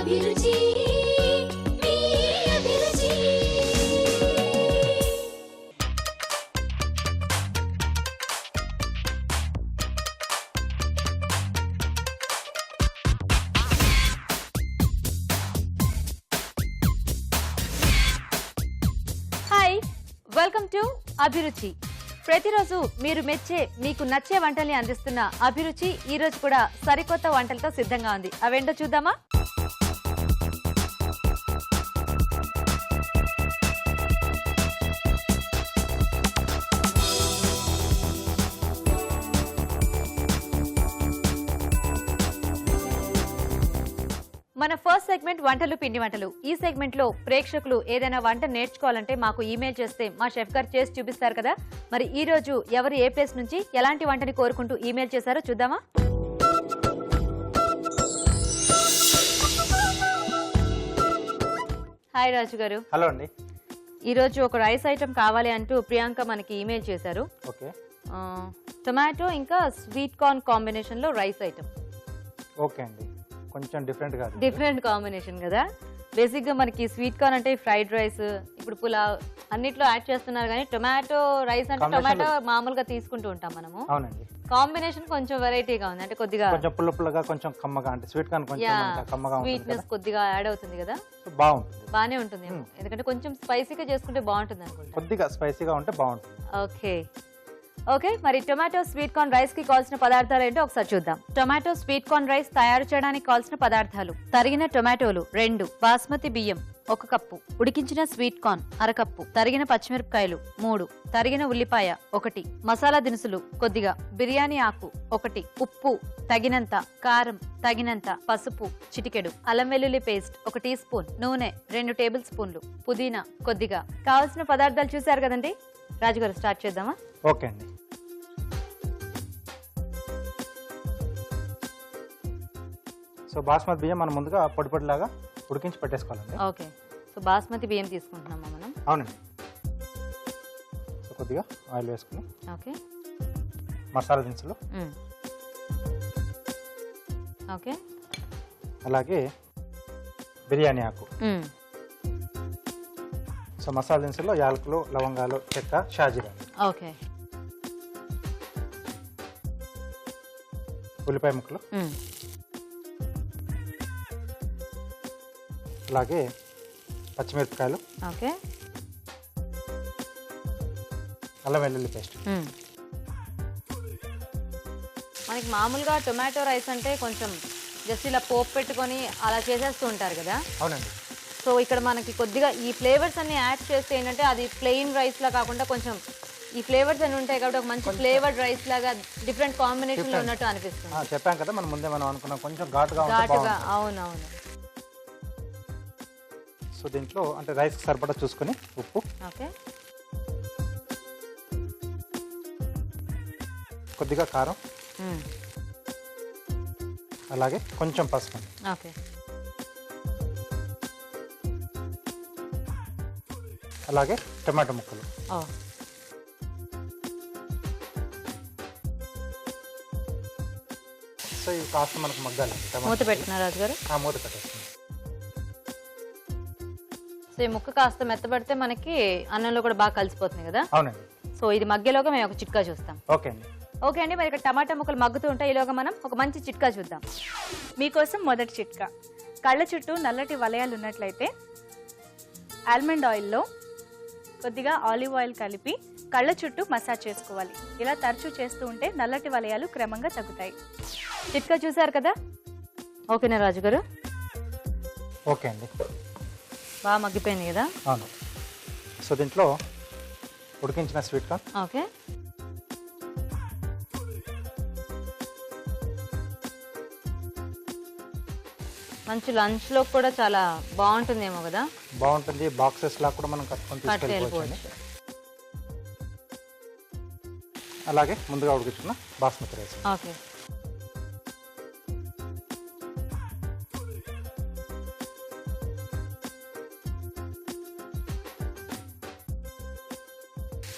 అభిరుచి మీ అభిరుచి. Hi, welcome to అభిరుచి. ప్రతిరోజు మీరు మెచ్చే మీకు నచ్చే వంటల్ని అందిస్తున్న అభిరుచి ఈ రోజు కూడా సరికొత్త వంటలతో సిద్ధంగా ఉంది. అవేంటో చూద్దామా? మన ఫస్ట్ సెగ్మెంట్ వంటలు పిండి వంటలు. ఈ సెగ్మెంట్ లో ప్రేక్షకులు ఏదైనా వంట నేర్చుకోవాలంటే మాకు ఈమెయిల్ చేస్తే మా షెఫ్ గారు చేసి చూపిస్తారు కదా. మరి ఈ రోజు ఎవరు ఏ ప్లేస్ నుంచి ఎలాంటి వంటని కోరుకుంటూ ఈమెయిల్ చేశారో చూద్దామా? హాయ్ రాజు గారు. హలో అండి. ఈ రోజు ఒక రైస్ ఐటమ్ కావాలి అంటూ ప్రియాంక మనకి ఈమెయిల్ చేశారు. ఓకే టొమాటో ఇంకా స్వీట్ కార్న్ కాంబినేషన్ లో రైస్ ఐటమ్. ఓకే అండి, కొంచెం డిఫరెంట్ డిఫరెంట్ కాంబినేషన్ కదా. బేసిక్ గా మనకి స్వీట్ కార్న్ అంటే ఫ్రైడ్ రైస్, ఇప్పుడు పులావ్ అన్నిట్లో యాడ్ చేస్తున్నారు, కానీ టొమాటో రైస్ అంటే టొమాటో మామూలుగా తీసుకుంటూ ఉంటాం మనము. అవునండి. కాంబినేషన్ కొంచెం వెరైటీగా ఉంది, అంటే కొద్దిగా కొంచెం పుల్లగా కొంచెం కమ్మగా, అంటే స్వీట్ కార్న్ కొంచెం కమ్మగా ఉంటుంది, స్వీట్నెస్ కొద్దిగా యాడ్ అవుతుంది కదా. బాగుంటుంది, బానే ఉంటుంది. ఎందుకంటే కొంచెం స్పైసీగా చేసుకుంటే బాగుంటుంది అనుకుంటా. కొద్దిగా స్పైసీగా ఉంటే బాగుంటుంది. ఓకే, మరి టొమాటో స్వీట్ కార్న్ రైస్ కి కావాల్సిన పదార్థాలు ఏంటో ఒకసారి చూద్దాం. టొమాటో స్వీట్ కార్న్ రైస్ తయారు చేయడానికి కావాల్సిన పదార్థాలు: తరిగిన టొమాటోలు 2, బాస్మతి బియ్యం 1 కప్పు, ఉడికించిన స్వీట్ కార్న్ 1/2 కప్పు, తరిగిన పచ్చిమిరపకాయలు 3, తరిగిన ఉల్లిపాయ 1, మసాలా దినుసులు కొద్దిగా, బిర్యానీ ఆకు 1, ఉప్పు తగినంత, కారం తగినంత, పసుపు చిటికెడు, అల్లం వెల్లుల్లి పేస్ట్ 1 టీ స్పూన్, నూనె 2 టేబుల్ స్పూన్లు, పుదీనా కొద్దిగా. కావాల్సిన పదార్థాలు చూసారు కదండి. రాజుగారు స్టార్ట్ చేద్దామా? ఓకే అండి. సో బాస్మతి బియ్యం మనం ముందుగా పొడిలాగా ఉడికించి పెట్టేసుకోవాలండి. ఓకే, సో బాస్మతి బియ్యం తీసుకుంటున్నామా మనం? అవునండి. సో కొద్దిగా ఆయిల్ వేసుకుని, ఓకే, మసాలా దినుసులు, ఓకే, అలాగే బిర్యానీ ఆకు. సో మసాలా దినుసుల్లో యాలకులు, లవంగాలు, చెక్క, షాజీరా. ఓకే, ఉల్లిపాయ ముక్కలు, అలాగే పచ్చిమిరపకాయలు, ఓకే, అల్లం వెల్లుల్లి పేస్ట్. మనకి మామూలుగా టొమాటో రైస్ అంటే కొంచెం జస్ట్ ఇలా పోపు పెట్టుకొని అలా చేసేస్తూ ఉంటారు కదా. అవునండి. సో ఇక్కడ మనకి కొద్దిగా ఈ ఫ్లేవర్స్ అన్ని యాడ్ చేస్తే ఏంటంటే అది ప్లెయిన్ రైస్ లా కాకుండా కొంచెం ఈ ఫ్లేవర్స్ అన్ని ఉంటాయి కాబట్టి ఒక మంచి ఫ్లేవర్డ్ రైస్ లాగా డిఫరెంట్ కాంబినేషన్ లో ఉన్నట్టు అనిపిస్తుంది. చెప్పాం కదా మనం ముందే, మనం అనుకున్నాం కొంచెం ఘాటుగా. అవునవును. సో దీంట్లో అంటే రైస్ సరిపడా చూసుకొని ఉప్పు, ఓకే, కొద్దిగా కారం, అలాగే కొంచెం పసుపు, ఓకే, అలాగే టమాటో ముక్కలు. సో ఇవి కాస్త మనకు మగ్గాలి. మూత పెట్టిన రాజు గారు? మూత పెట్టేస్తుంది. సో ఈ ముక్క కాస్త మెత్తబడితే మనకి అన్నంలో కూడా బాగా కలిసిపోతుంది కదా. అవునండి. సో ఇది మగ్గేలోగా మేము ఒక చిట్కా చూస్తాం. ఓకే అండి. ఓకే అండి, మరి ఇక్కడ టమాటా ముక్కలు మగ్గుతూ ఉంటాయి, ఈలోగా మనం ఒక మంచి చిట్కా చూద్దాం. మీకోసం మొదటి చిట్కా: కళ్ళ చుట్టూ నల్లటి వలయాలు ఉన్నట్లయితే ఆల్మండ్ ఆయిల్లో కొద్దిగా ఆలివ్ ఆయిల్ కలిపి కళ్ళ చుట్టూ మసాజ్ చేసుకోవాలి. ఇలా తరచూ చేస్తూ ఉంటే నల్లటి వలయాలు క్రమంగా తగ్గుతాయి. చిట్కా చూసారు కదా. ఓకేనా రాజు గారు? ఓకే అండి, బాగా మగ్గిపోయింది కదా. అవును. సో దీంట్లో ఉడికించిన స్వీట్ కార్న్, ఓకే, మంచి లంచ్ లో కూడా చాలా బాగుంటుందేమో కదా. బాగుంటుంది. బాక్సెస్ లా కూడా మనం కట్టుకొని తీసుకెళ్ళిపోవచ్చు. అలాగే ముందుగా ఉడికించుకున్న బాస్మతి రైస్. ఓకే,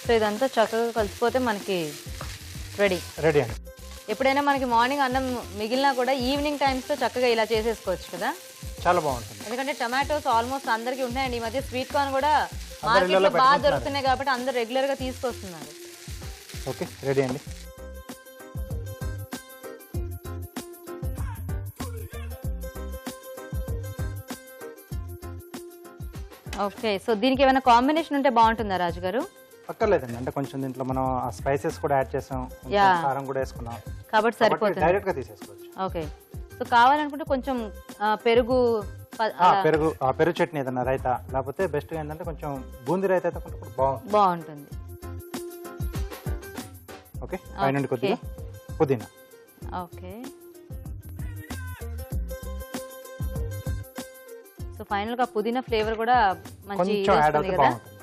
సో ఇదంతా చక్కగా కలిసిపోతే మనకి రెడీ అండి. ఎప్పుడైనా మనకి మార్నింగ్ అన్నం మిగిలినా కూడా ఈవినింగ్ టైమ్స్లో చక్కగా ఇలా చేసేసుకోవచ్చు కదా. చాలా బాగుంటుంది. ఎందుకంటే టొమాటోస్ ఆల్మోస్ట్ అందరికీ ఉంటాయండి. ఈ మధ్య స్వీట్ కార్న్ కూడా అందరి మార్కెట్లో ఇళ్ళలో బాగా పెట్టుకుంటున్నారు. దొరుకుతున్నాయి కాబట్టి అందరు రెగ్యులర్ గా తీసుకొస్తున్నారు. ఓకే, రెడీ అండి. ఓకే, సో దీనికి ఏమైనా కాంబినేషన్ ఉంటే బాగుంటుందా రాజు గారు? అక్కర్లేదండి, అంటే కొంచెం దీంట్లో మనం ఆ స్పైసెస్ కూడా యాడ్ చేసాం, కొంచెం Yeah. కారం కూడా వేసుకున్నాం కాబట్టి సరిపోతుంది. డైరెక్ట్ గా తీసేసుకోవచ్చు. ఓకే, సో కావాలనుకుంటే కొంచెం పెరుగు పెరుగు చట్నీ ఏదన్నా రైతా, లేకపోతే బెస్ట్ గా ఏంటంటే కొంచెం బూందీ రైతా అయితే కొంచెం బాగుంటుంది. ఓకే, పైనుండి కొద్దిగా పుదీనా. ఓకే, సో ఫైనల్ గా పుదీనా ఫ్లేవర్ కూడా మంచి కొంచెం యాడ్ అవుతే కదా. బాగుంటుంది.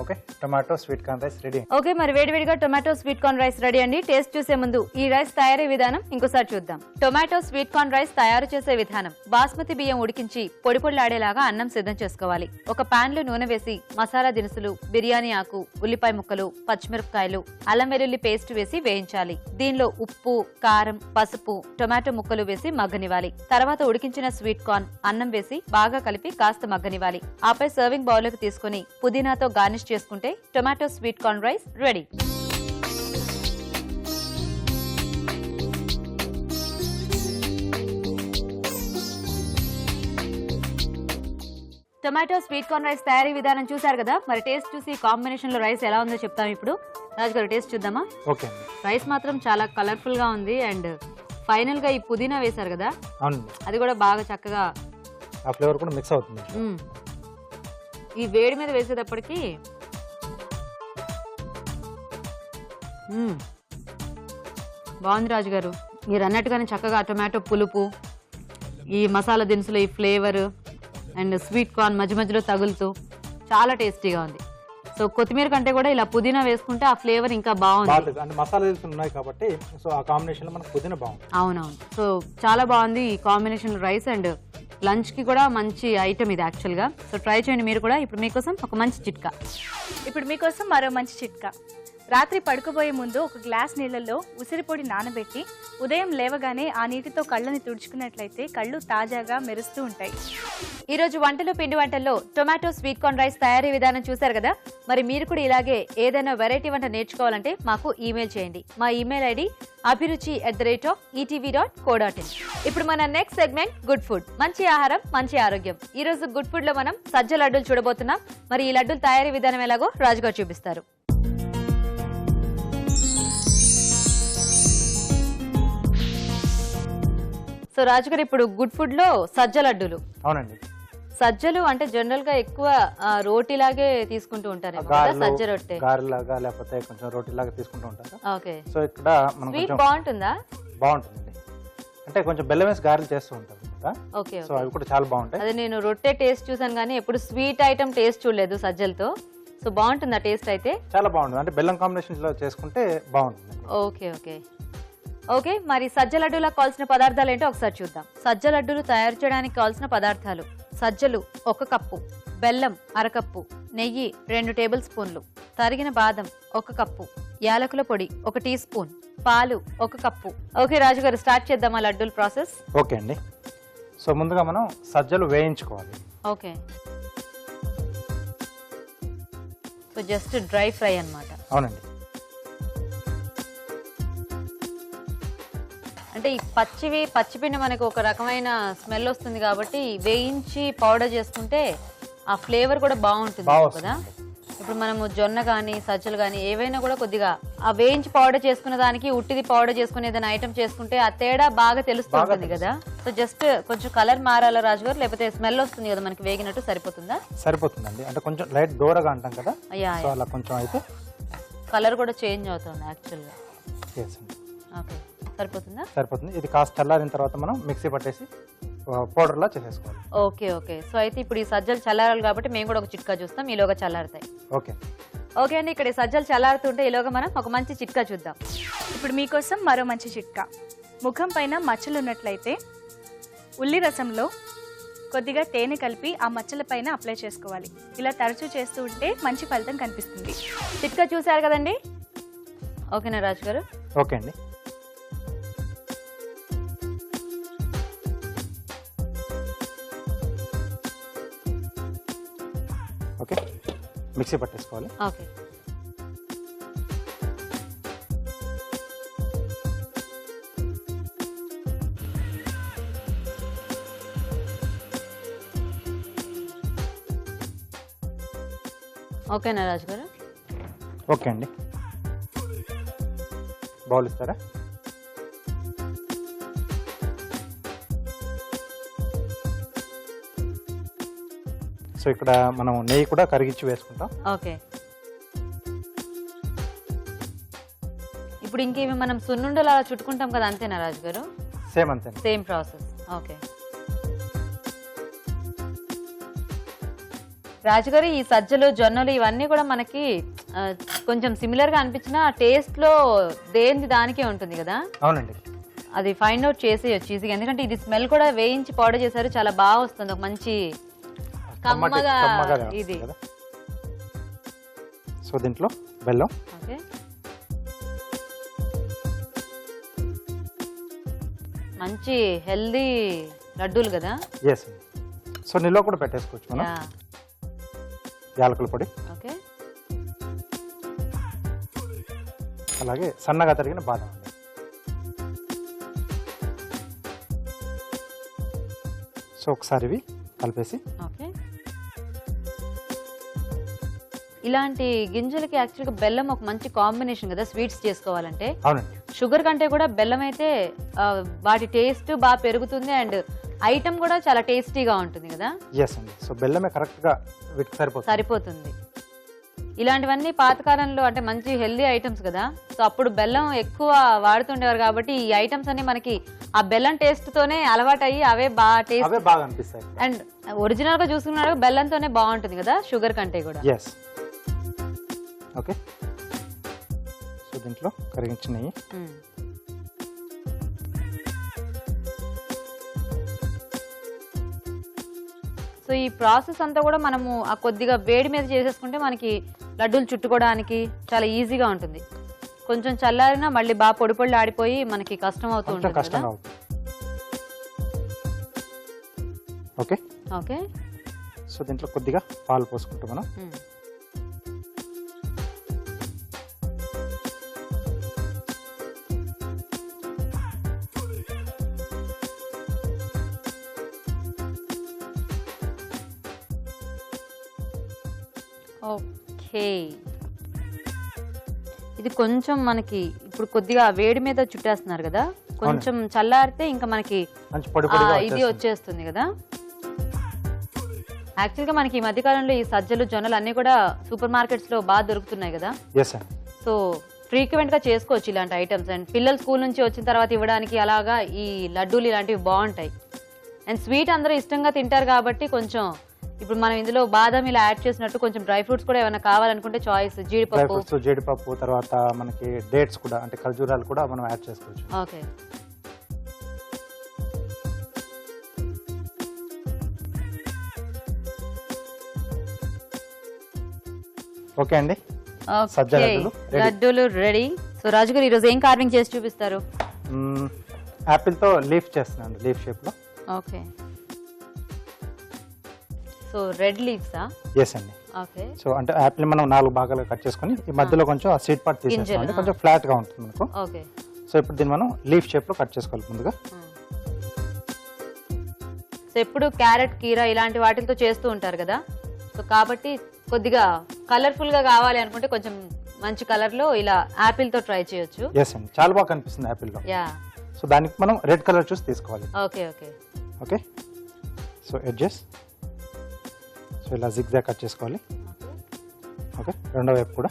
Okay, tomato sweet corn rice ready. Okay, మరి వేడివేడిగా tomato sweet corn rice ready అండి. టేస్ట్ చూసే ముందు ఈ రైస్ తయారీ విధానం ఇంకోసారి చూద్దాం. టొమాటో స్వీట్ కార్న్ రైస్ తయారు చేసే విధానం: బాస్మతి బియ్యం ఉడికించి పొడి పొడిలాడేలాగా అన్నం సిద్ధం చేసుకోవాలి. ఒక పాన్ లో నూనె వేసి మసాలా దినుసులు, బిర్యానీ ఆకు, ఉల్లిపాయ ముక్కలు, పచ్చిమిరపకాయలు, అల్లం వెల్లుల్లి పేస్ట్ వేసి వేయించాలి. దీనిలో ఉప్పు, కారం, పసుపు, టొమాటో ముక్కలు వేసి మగ్గనివ్వాలి. తర్వాత ఉడికించిన స్వీట్ కార్న్, అన్నం వేసి బాగా కలిపి కాస్త మగ్గనివ్వాలి. ఆపై సర్వింగ్ బౌల్ లోకి తీసుకుని పుదీనాతో గార్నిష్ చేసుకుంటే tomato sweet corn rice ready. Tomato sweet corn rice తయారీ విధానం చూసారు కదా. మరి టేస్ట్ చూసి కాంబినేషన్ లో రైస్ ఎలా ఉందో చెప్తాం ఇప్పుడు. రాజు గారు టేస్ట్ చూద్దామా? ఓకే అండి. రైస్ మాత్రం చాలా కలర్ఫుల్ గా ఉంది. అండ్ ఫైనల్ గా ఈ పుదీనా వేశారు కదా, అవునండి, అది కూడా బాగా చక్కగా ఆ ఫ్లేవర్ కూడా మిక్స్ అవుతుంది. ఈ వేడి మీద వేసేటప్పటికి బాగుంది రాజు గారు. మీరు అన్నట్టుగానే చక్కగా టొమాటో పులుపు, ఈ మసాలా దినుసులు, ఈ ఫ్లేవర్ అండ్ స్వీట్ కార్న్ మధ్య మధ్యలో తగులుతూ చాలా టేస్టీగా ఉంది. సో కొత్తిమీర కంటే కూడా ఇలా పుదీనా వేసుకుంటే ఆ ఫ్లేవర్ ఇంకా బాగుంది. అంటే మసాలా దినుసులు ఉన్నాయి కాబట్టి సో ఆ కాంబినేషన్ లో మనకు పుదీనా బాగుంది. అవునవును, సో చాలా బాగుంది ఈ కాంబినేషన్ రైస్. అండ్ లంచ్ కి కూడా మంచి ఐటమ్ ఇది యాక్చువల్ గా. సో ట్రై చేయండి మీరు కూడా. ఇప్పుడు మీకోసం ఒక మంచి చిట్కా. ఇప్పుడు మీకోసం మరో మంచి చిట్కా. రాత్రి పడుకోబోయే ముందు ఒక గ్లాస్ నీళ్లలో ఉసిరిపొడి నానబెట్టి ఉదయం లేవగానే ఆ నీటితో కళ్ళని తుడుచుకున్నట్లయితే కళ్ళు తాజాగా మెరుస్తూ ఉంటాయి. ఈ రోజు పిండి వంటల్లో టొమాటో స్వీట్ కార్న్ రైస్ తయారీ విధానం చూశారు కదా. మరి మీరు కూడా ఇలాగే ఏదైనా వెరైటీ వంట నేర్చుకోవాలంటే మాకు ఈమెయిల్ చేయండి. మా ఈమెయిల్ ఐడి abhiruchi@etv.co.in. ఇప్పుడు మన నెక్స్ట్ సెగ్మెంట్ గుడ్ ఫుడ్. మంచి ఆహారం, మంచి ఆరోగ్యం. ఈ రోజు గుడ్ ఫుడ్ లో మనం సజ్జ లడ్డూలు చూడబోతున్నాం. మరి ఈ లడ్డూల తయారీ విధానం ఎలాగో రాజుగారు చూపిస్తారు. సో రాజుగారు ఇప్పుడు గుడ్ ఫుడ్ లో సజ్జ లడ్డూలు. అవునండి, సజ్జలు అంటే జనరల్ గా ఎక్కువ రోటీ లాగే తీసుకుంటూ ఉంటారు, సజ్జ రొట్టె గారెలాగా లేకపోతే కొంచెం రోటీ లాగా తీసుకుంటూ ఉంటారు. ఓకే, సో ఇక్కడ మనం స్వీట్ కొంచెం బాగుంటుందా? బాగుంటుందండి, అంటే కొంచెం బెల్లం వేసి గారెలు చేస్తూ ఉంటారు అనమాట. ఓకే, సో అవి కూడా చాలా బాగుంటాయి. అదే నేను రొట్టె టేస్ట్ చూసాను కానీ ఎప్పుడు స్వీట్ ఐటమ్ టేస్ట్ చూడలేదు సజ్జలతో. సో బాగుంటుందా టేస్ట్? అయితే చాలా బాగుంటుంది, అంటే బెల్లం కాంబినేషన్ లో చేసుకుంటే బాగుంటుంది. ఓకే ఓకే ఓకే, మరి సజ్జ లడ్డూలకు కావాల్సిన పదార్థాలు ఏంటో ఒకసారి చూద్దాం. సజ్జ లడ్డూలు తయారు చేయడానికి కావాల్సిన పదార్థాలు: సజ్జలు 1 కప్పు, బెల్లం 1/2 కప్పు, నెయ్యి 2 టేబుల్ స్పూన్లు, తరిగిన బాదం 1 కప్పు, యాలకుల పొడి 1 టీ స్పూన్, పాలు 1 కప్పు. ఓకే రాజు గారు, స్టార్ట్ చేద్దామా లడ్డూల ప్రాసెస్? ఓకే అండి. సో ముందుగా మనం సజ్జలు వేయించుకోవాలి. Okay, so just dry fry అన్నమాట. అవునండి, అంటే ఈ పచ్చిపిండి మనకు ఒక రకమైన స్మెల్ వస్తుంది కాబట్టి వేయించి పౌడర్ చేసుకుంటే ఆ ఫ్లేవర్ కూడా బాగుంటుంది కదా. ఇప్పుడు మనము జొన్న కానీ సజ్జలు కానీ ఏవైనా కూడా కొద్దిగా ఆ వేయించి పౌడర్ చేసుకునే దానికి ఉట్టిది పౌడర్ చేసుకునే ఏదైనా ఐటమ్ చేసుకుంటే ఆ తేడా బాగా తెలుస్తుంది కదా. సో జస్ట్ కొంచెం కలర్ మారాలా రాజు గారు, లేకపోతే స్మెల్ వస్తుంది కదా మనకి వేగినట్టు, సరిపోతుందా? సరిపోతుందండి, అంటే కొంచెం లైట్ దూరగా అంటాం కదా, అయ్యా అలా కొంచెం అయితే కలర్ కూడా చేంజ్ అవుతుంది యాక్చువల్గా. ఓకే, సరిపోతుందా? సరిపోతుంది. ఇది కాస్త చల్లారిన తర్వాత మనం మిక్సీ పట్టేసి పౌడర్ లా చేసేసుకోవాలి. ఓకే ఓకే, సో అయితే ఇప్పుడు ఈ సజ్జలు చల్లారాలి కాబట్టి మేము కూడా ఒక చిట్కా చూస్తాం, ఈలోగా చల్లారుతాయి. ఓకే ఓకే అండి, ఇక్కడ ఈ సజ్జలు చల్లారుతుంటే ఈలోగా మనం ఒక మంచి చిట్కా చూద్దాం. ఇప్పుడు మీకోసం మరో మంచి చిట్కా. ముఖం పైన మచ్చలు ఉన్నట్లయితే ఉల్లి రసంలో కొద్దిగా తేనె కలిపి ఆ మచ్చల పైన అప్లై చేసుకోవాలి. ఇలా తరచూ చేస్తూ ఉంటే మంచి ఫలితం కనిపిస్తుంది. చిట్కా చూసారు కదండి. ఓకేనా రాజు గారు? ఓకే అండి. మిక్సీ పట్టేసుకోవాలి. ఓకే. ఓకేనా రాజు గారు? ఓకే అండి. బౌల్ ఇస్తారా? సో ఇక్కడ మనం నెయ్యి కూడా కరిగించి వేసుకుంటాం. ఓకే. ఇప్పుడు ఇంకేమి మనం సున్నుండలు అలా చుట్టుకుంటాం కదా, అంతేనా రాజు గారు? సేమ్ అంతే. Same process. ఓకే. రాజుగారు, ఈ సజ్జలు జొన్నలు ఇవన్నీ కూడా మనకి కొంచెం సిమిలర్ గా అనిపించిన టేస్ట్ లో దేనిది దానికే ఉంటుంది కదా? అవునండి. అది ఫైండ్ అవుట్ చేసేయచ్చు ఈజీగా, ఎందుకంటే ఇది స్మెల్ కూడా వేయించి పౌడర్ చేశారు, చాలా బాగా వస్తుంది, ఒక మంచి కమ్మగా ఇది. సో దీంట్లో బెల్లం. ఓకే. మంచి హెల్దీ లడ్డూలు కదా? ఎస్. సో నిల్వ కూడా పెట్టేసుకోవచ్చు మనం. యాలకుల పొడి. ఓకే. అలాగే సన్నగా తరిగిన బాదం అండి. సో ఒకసారి ఇవి కలిపేసి. ఓకే. ఇలాంటి గింజలకి యాక్చువల్గా బెల్లం ఒక మంచి కాంబినేషన్ కదా స్వీట్స్ చేసుకోవాలంటే. అవునండి. షుగర్ కంటే కూడా బెల్లం అయితే వాటి టేస్ట్ బాగా పెరుగుతుంది అండ్ ఐటమ్ కూడా చాలా టేస్టీగా ఉంటుంది కదా? ఎస్ అండి. సో బెల్లమే కరెక్ట్గా వీటికి సరిపోతుంది. ఇలాంటివన్నీ పాతకాలంలో అంటే మంచి హెల్దీ ఐటమ్స్ కదా, సో అప్పుడు బెల్లం ఎక్కువ వాడుతుండేవారు కాబట్టి ఈ ఐటమ్స్ అన్ని మనకి ఆ బెల్లం టేస్ట్ తోనే అలవాటు అయ్యి అవే బాగా అనిపిస్తాయి. అండ్ ఒరిజినల్ గా చూసుకున్నాడు బెల్లంతోనే బాగుంటుంది కదా షుగర్ కంటే కూడా. ఎస్. ఓకే. సో దీంట్లో కరిగించిన నెయ్యి. సో ఈ ప్రాసెస్ అంతా కూడా మనము ఆ కొద్దిగా వేడి మీద చేసేసుకుంటే మనకి లడ్డూలు చుట్టుకోవడానికి చాలా ఈజీగా ఉంటుంది. కొంచెం చల్లారినా మళ్ళీ బాగా పొడి పొడి ఆడిపోయి మనకి కష్టం అవుతూ ఉంటుంది. ఓకే. ఓకే. సో దీంట్లో కొద్దిగా పాలు పోసుకుంటాం మనం. ఓకే. ఇది కొంచెం మనకి ఇప్పుడు కొద్దిగా వేడి మీద చుట్టేస్తున్నారు కదా, కొంచెం చల్లారితే ఇంకా మనకి ఇది వచ్చేస్తుంది కదా. యాక్చువల్గా మనకి ఈ మధ్యకాలంలో ఈ సజ్జలు జొన్నలు అన్ని కూడా సూపర్ మార్కెట్స్ లో బాగా దొరుకుతున్నాయి కదా. సో ఫ్రీక్వెంట్ గా చేసుకోవచ్చు ఇలాంటి ఐటమ్స్. అండ్ పిల్లలు స్కూల్ నుంచి వచ్చిన తర్వాత ఇవ్వడానికి అలాగా ఈ లడ్డూలు ఇలాంటివి బాగుంటాయి. అండ్ స్వీట్ అందరూ ఇష్టంగా తింటారు కాబట్టి కొంచెం ఇప్పుడు మనం ఇందులో బాదం ఇలా యాడ్ చేసినట్టు కొంచెం డ్రై ఫ్రూట్స్ కూడా ఏమైనా కావాలనుకుంటే చాయిస్ జీడిపప్పు తర్వాత మనకి డేట్స్ కూడా అంటే ఖర్జూరాలు కూడా మనం యాడ్ చేసుకోవచ్చు. ఓకే. ఓకే అండి. లడ్డూలు రెడీ. సో రాజు గారు ఈరోజు ఏం కార్వింగ్ చేసి చూపిస్తారు? యాపిల్ తో లీఫ్ చేస్తున్నాను, లీఫ్ షేప్ లో. ఓకే. సో రెడ్ లీవ్సా? ఎస్ అండి. ఓకే. సో అంటే యాపిల్ మనం 4 భాగాలుగా కట్ చేసుకొని ఈ మధ్యలో కొంచెం ఆ సీడ్ పార్ట్ తీసేసుకోవాలి, కొంచెం ఫ్లాట్ గా ఉంటుంది మనకు. ఓకే. సో ఇప్పుడు దీన్ని మనం లీఫ్ షేప్ లో కట్ చేసుకోవాలి ముందుగా. సో ఎప్పుడు క్యారెట్ కీరా ఇలాంటి వాటితో చేస్తూ ఉంటారు కదా, సో కాబట్టి కొద్దిగా కలర్ఫుల్ గా కావాలి అనుకుంటే కొంచెం మంచి కలర్ లో ఇలా యాపిల్ తో ట్రై చేయొచ్చు. ఎస్ అండి, చాలా బాగా కనిపిస్తుంది యాపిల్ లో. యా. సో దానికి మనం రెడ్ కలర్ చూసి తీసుకోవాలి. Okay. Okay. Okay. So edges so ఇలా జిగ్జాగ్ కట్ చేసుకోవాలి. ఓకే. రెండో వైపు కూడా.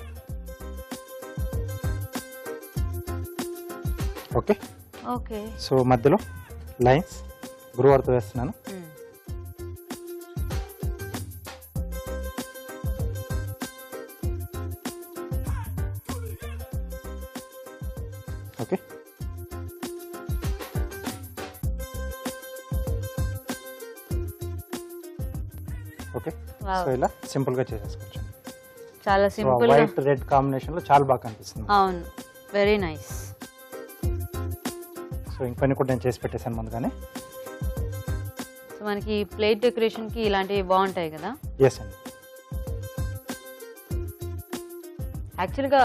ఓకే. ఓకే. సో మధ్యలో లైన్స్ గ్రూవర్తో వేస్తున్నాను. ఓకే. ఓకే. సో ఇలా సింపుల్ గా చేసేసుకోవచ్చు. చాలా సింపుల్. వైట్ రెడ్ కాంబినేషన్ లో చాలా బాగా కనిపిస్తుంది. అవును, వెరీ నైస్. సో ఇంకొన్ని కూడా నేను చేసి పెట్టేశాను ముందుగానే. సో మనకి ప్లేట్ డెకరేషన్ కి ఇలాంటివి బాగుంటాయి కదా. ఎస్ అండి. యాక్చువల్గా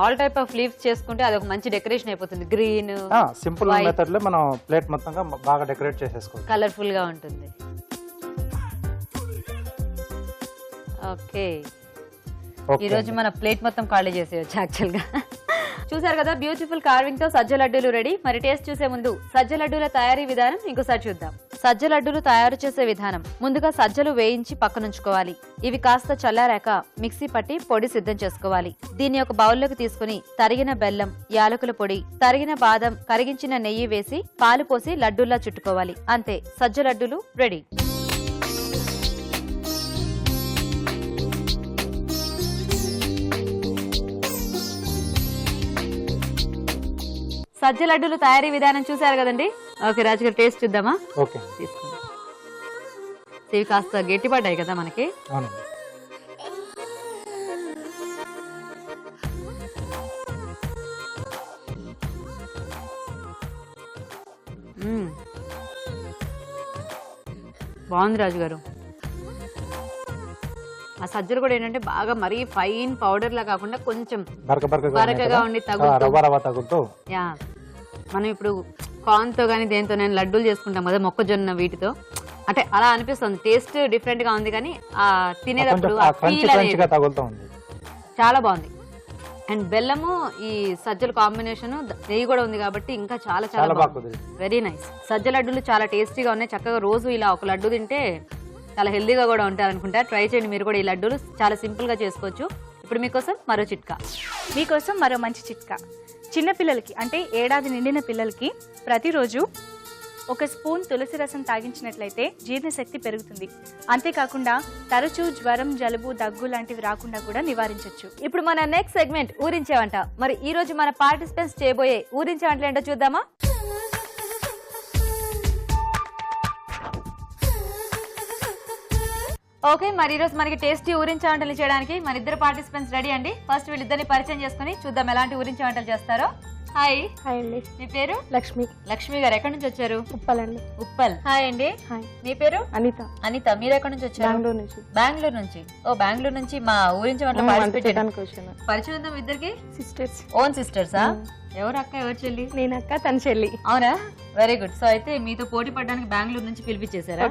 ఆల్ టైప్ ఆఫ్ లీవ్స్ చేసుకుంటే అది ఒక మంచి డెకరేషన్ అయిపోతుంది. గ్రీన్ సింపుల్ మెథడ్ లో మనం ప్లేట్ మొత్తంగా బాగా డెకరేట్ చేసేసుకోవచ్చు. కలర్ఫుల్ గా ఉంటుంది. ఓకే, ఈ రోజు మన ప్లేట్ మొత్తం ఖాళీ చేసేయచ్చు యాక్చువల్గా. చూసారు కదా, బ్యూటిఫుల్ కార్వింగ్ తో సజ్జ లడ్డూలు రెడీ. మరి టేస్ట్ చూసే ముందు సజ్జ లడ్డూల తయారీ విధానం ఇంకోసారి చూద్దాం. సజ్జ లడ్డూలు తయారు చేసే విధానం: ముందుగా సజ్జలు వేయించి పక్కనుంచుకోవాలి. ఇవి కాస్త చల్లారాక మిక్సీ పట్టి పొడి సిద్ధం చేసుకోవాలి. దీన్ని ఒక బౌల్లోకి తీసుకుని తరిగిన బెల్లం, యాలకుల పొడి, తరిగిన బాదం, కరిగించిన నెయ్యి వేసి పాలు పోసి లడ్డూల్లా చుట్టుకోవాలి. అంతే, సజ్జ లడ్డూలు రెడీ. సజ్జ లడ్డూలు తయారీ విధానం చూసారు కదండి. ఓకే రాజు గారు, టేస్ట్ చూద్దామా? ఓకే, తీసుకోండి. ఇవి కాస్త గట్టిపడ్డాయి కదా మనకి. అవునండి. బాగుంది రాజు గారు. ఆ సజ్జలు కూడా ఏంటంటే బాగా మరీ ఫైన్ పౌడర్ లా కాకుండా కొంచెం బరకగా ఉండి తగులుతూ. యా, మనం ఇప్పుడు కార్న్ తో గానీ దేంతో నేను లడ్డూలు చేసుకుంటాం కదా, మొక్కజొన్న వీటితో, అంటే అలా అనిపిస్తుంది. టేస్ట్ డిఫరెంట్ గా ఉంది కానీ ఆ తినేటప్పుడు చాలా బాగుంది. అండ్ బెల్లము ఈ సజ్జల కాంబినేషన్, నెయ్యి కూడా ఉంది కాబట్టి ఇంకా చాలా చాలా బాగుంది. Very nice. సజ్జ లడ్డూలు చాలా టేస్టీగా ఉన్నాయి. చక్కగా రోజు ఇలా ఒక లడ్డు తింటే చాలా హెల్దీగా కూడా ఉంటారు అనుకుంటా. ట్రై చేయండి మీరు కూడా. ఈ లడ్డూలు చాలా సింపుల్ గా చేసుకోవచ్చు. ఇప్పుడు మీకోసం మరో చిట్కా. మీకోసం మరో మంచి చిట్కా. చిన్నపిల్లలకి అంటే ఏడాది నిండిన పిల్లలకి ప్రతిరోజు 1 స్పూన్ తులసి రసం తాగించినట్లయితే జీర్ణశక్తి పెరుగుతుంది. అంతేకాకుండా తరచూ జ్వరం, జలుబు, దగ్గు లాంటివి రాకుండా కూడా నివారించవచ్చు. ఇప్పుడు మన నెక్స్ట్ సెగ్మెంట్ ఊరించే వంట. మరి ఈ రోజు మన పార్టిసిపెంట్స్ చేయబోయే ఊరించే వంటలు ఏంటో చూద్దామా? ఓకే, మరి ఈ రోజు మనకి టేస్టీ ఊరించే వంటలు చేయడానికి మన ఇద్దరు పార్టిసిపెంట్స్ రెడీ అండి. ఫస్ట్ వీళ్ళిద్దరిని పరిచయం చేసుకుని చూద్దాం ఎలాంటి ఊరించే వంటలు చేస్తారో. హాయ్. హాయ్ అండి. మీ పేరు? లక్ష్మి. లక్ష్మి గారు ఎక్కడి నుంచి వచ్చారు? ఉప్పల్ అండి. ఉప్పల్. హాయ్ అండి. హాయ్. మీ పేరు? అనిత. అనిత, మీరు ఎక్కడి నుంచి వచ్చారు? బెంగళూరు నుంచి. బెంగళూరు నుంచి. ఓ, బెంగళూరు నుంచి మా ఊరించే వంటలు పరిచయం ఉందా మీ ఇద్దరికి? సిస్టర్స్. ఓన్ సిస్టర్సా? ఎవరు అక్క, ఎవరు చెల్లి? నేను అక్క, తన చెల్లి. అవునా, వెరీ గుడ్. సో అయితే మీతో పోటీ పడడానికి బెంగళూరు నుంచి పిలిపించేశారా?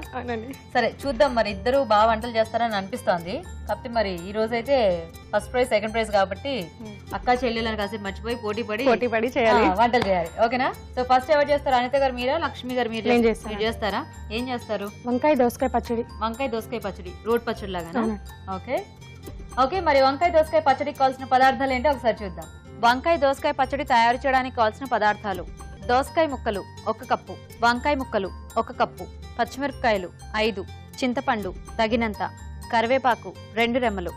సరే చూద్దాం, మరి ఇద్దరు బాగా వంటలు చేస్తారని అనిపిస్తోంది. కాకపోతే మరి ఈ రోజు అయితే ఫస్ట్ ప్రైజ్, సెకండ్ ప్రైజ్ కాబట్టి అక్క చెల్లెలని కాసేపు మర్చిపోయి పోటీ పడి చేయాలి, వంటలు చేయాలి. ఓకేనా? సో ఫస్ట్ ఎవరు చేస్తారు? అనిత గారు మీరా, లక్ష్మి గారు మీరు చేస్తారా? ఏం చేస్తారు? వంకాయ దోసకాయ పచ్చడి. వంకాయ దోసకాయ పచ్చడి, రోడ్ పచ్చడి లాగా. ఓకే ఓకే, మరి వంకాయ దోసకాయ పచ్చడికి కావాల్సిన పదార్థాలు ఏంటో ఒకసారి చూద్దాం. వంకాయ దోసకాయ పచ్చడి తయారు చేయడానికి కావాల్సిన పదార్థాలు: దోసకాయ ముక్కలు 1 కప్పు, వంకాయ ముక్కలు 1 కప్పు, పచ్చిమిరపకాయలు 5, చింతపండు తగినంత, కరివేపాకు 2 రెమ్మలు,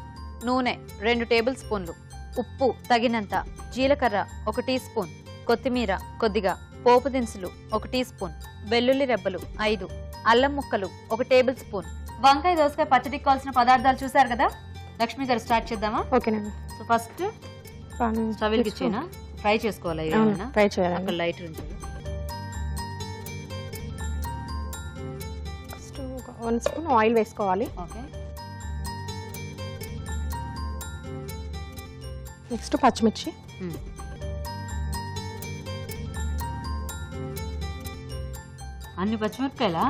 నూనె 2 టేబుల్ స్పూన్లు, ఉప్పు తగినంత, జీలకర్ర 1 టీ స్పూన్, కొత్తిమీర కొద్దిగా, పోపు దినుసులు 1 టీ స్పూన్, వెల్లుల్లి రెబ్బలు 5, అల్లం ముక్కలు 1 టేబుల్ స్పూన్. వంకాయ దోసకాయ పచ్చడికి కావాల్సిన పదార్థాలు చూసారు కదా. లక్ష్మి గారు స్టార్ట్ చేద్దామా? ఓకేనండి. సో ఫస్ట్ స్టవ్ వెలిగించేనా? ఫ్రై చేసుకోవాలి. ఫ్రై చేయాలి. అక్కడ లైట్ నుంచి ఫస్ట్ 1 స్పూన్ ఆయిల్ వేసుకోవాలి. ఓకే. నెక్స్ట్ పచ్చిమిర్చి, అన్ని పచ్చిమిరపకాయలా?